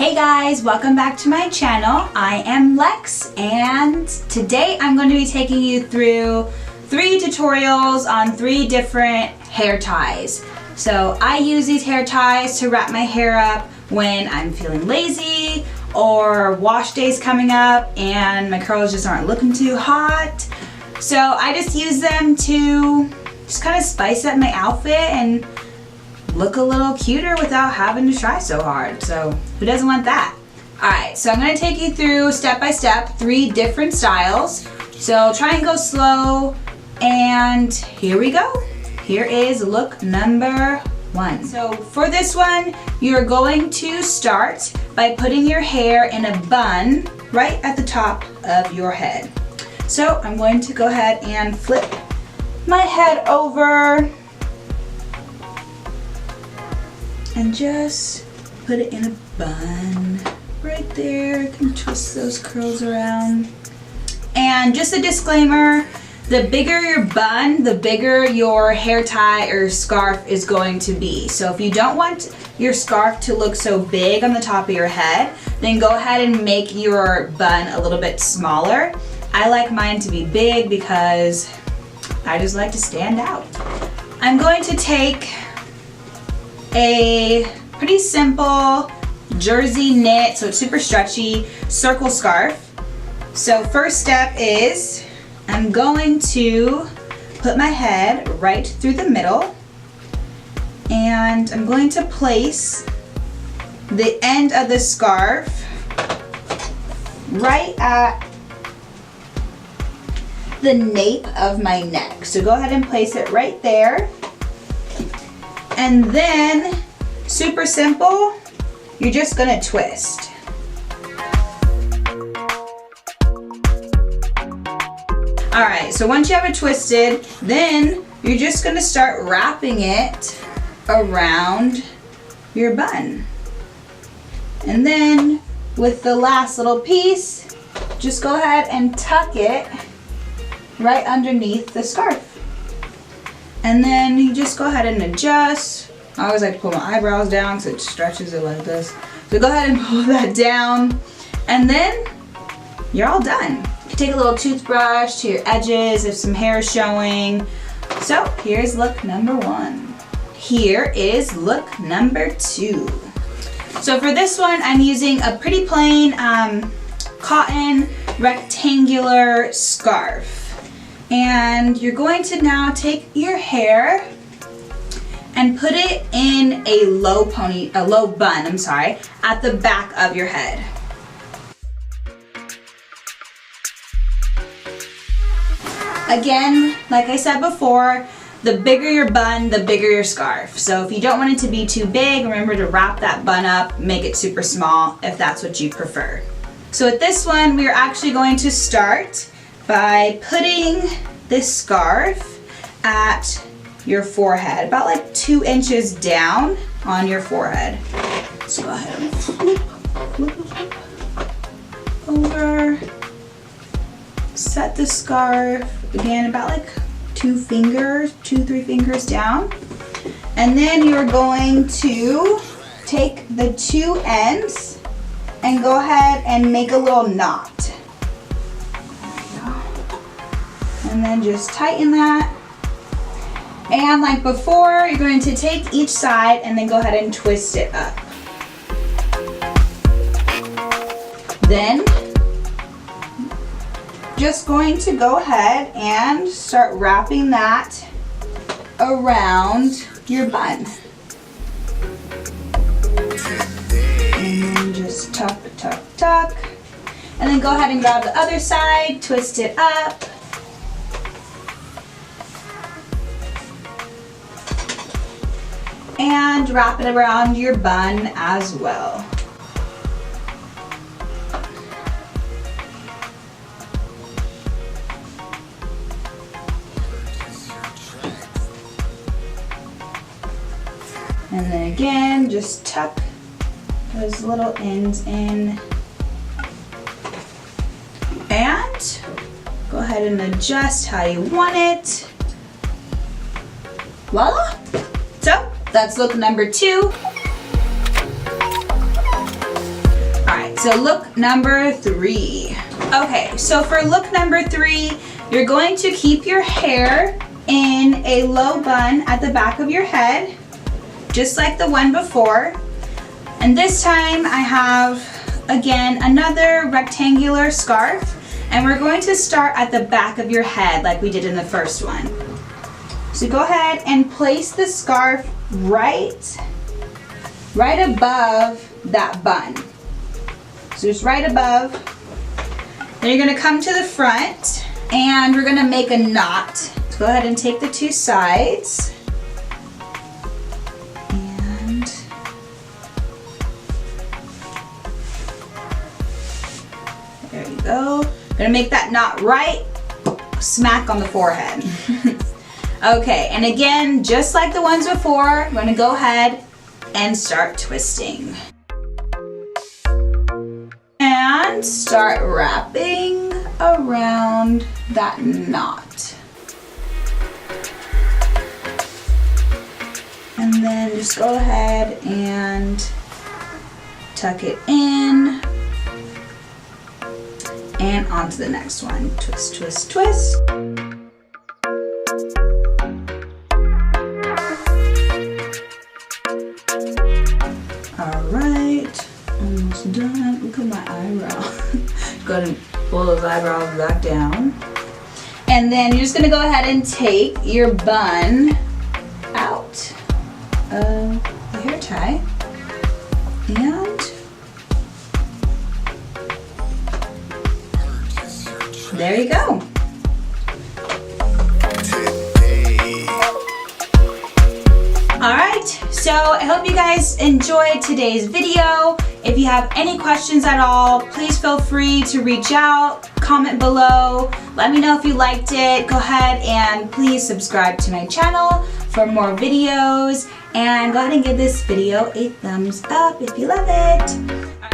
Hey guys, welcome back to my channel. I am Lex and today I'm going to be taking you through 3 tutorials on 3 different hair ties. So I use these hair ties to wrap my hair up when I'm feeling lazy or wash day's coming up and my curls just aren't looking too hot. So I just use them to just kind of spice up my outfit and look a little cuter without having to try so hard. So who doesn't want that? Alright, so I'm going to take you through step by step 3 different styles. So try and go slow, and here we go. Here is look number 1. So for this one, you're going to start by putting your hair in a bun right at the top of your head. So I'm going to go ahead and flip my head over and just put it in a bun right there. You can twist those curls around. And just a disclaimer, the bigger your bun, the bigger your hair tie or scarf is going to be. So if you don't want your scarf to look so big on the top of your head, then go ahead and make your bun a little bit smaller. I like mine to be big because I just like to stand out. I'm going to take a pretty simple jersey knit, so it's super stretchy, circle scarf. So first step is I'm going to put my head right through the middle, and I'm going to place the end of the scarf right at the nape of my neck. So go ahead and place it right there. And then, super simple, you're just gonna twist. Alright, so once you have it twisted, then you're just gonna start wrapping it around your bun. And then, with the last little piece, just go ahead and tuck it right underneath the scarf. And then you just go ahead and adjust. I always like to pull my eyebrows down because it stretches it like this. So go ahead and pull that down. And then you're all done. You can take a little toothbrush to your edges if some hair is showing. So here's look number 1. Here is look number 2. So for this one, I'm using a pretty plain cotton rectangular scarf. And you're going to now take your hair and put it in a low bun, at the back of your head. Again, like I said before, the bigger your bun, the bigger your scarf. So if you don't want it to be too big, remember to wrap that bun up, make it super small if that's what you prefer. So with this one, we're actually going to start by putting this scarf at your forehead, about like 2 inches down on your forehead. So go ahead and flip over, set the scarf, again about like 2, 3 fingers down. And then you're going to take the 2 ends and go ahead and make a little knot. And then just tighten that. And like before, you're going to take each side and then go ahead and twist it up. Then, just going to go ahead and start wrapping that around your bun. And then just tuck, tuck, tuck. And then go ahead and grab the other side, twist it up. And wrap it around your bun as well. And then again, just tuck those little ends in. And go ahead and adjust how you want it. Voila! So that's look number 2. so look number 3. Okay, so for look number 3, you're going to keep your hair in a low bun at the back of your head, just like the one before. And this time I have, again, another rectangular scarf, and we're going to start at the back of your head like we did in the first one. So go ahead and place the scarf right above that bun. So just right above. Then you're gonna come to the front and we're gonna make a knot. So go ahead and take the 2 sides. And there you go. Gonna make that knot right smack on the forehead. Okay, and again, just like the ones before, I'm gonna go ahead and start twisting. And start wrapping around that knot. And then just go ahead and tuck it in. And on to the next one. Twist, twist, twist. Alright, almost done. Look at my eyebrow. Go ahead and pull those eyebrows back down. And then you're just gonna go ahead and take your bun out of the hair tie. And there you go. Alright, so I hope you guys enjoyed today's video. If you have any questions at all, please feel free to reach out, comment below, let me know if you liked it. Go ahead and please subscribe to my channel for more videos, and go ahead and give this video a thumbs up if you love it.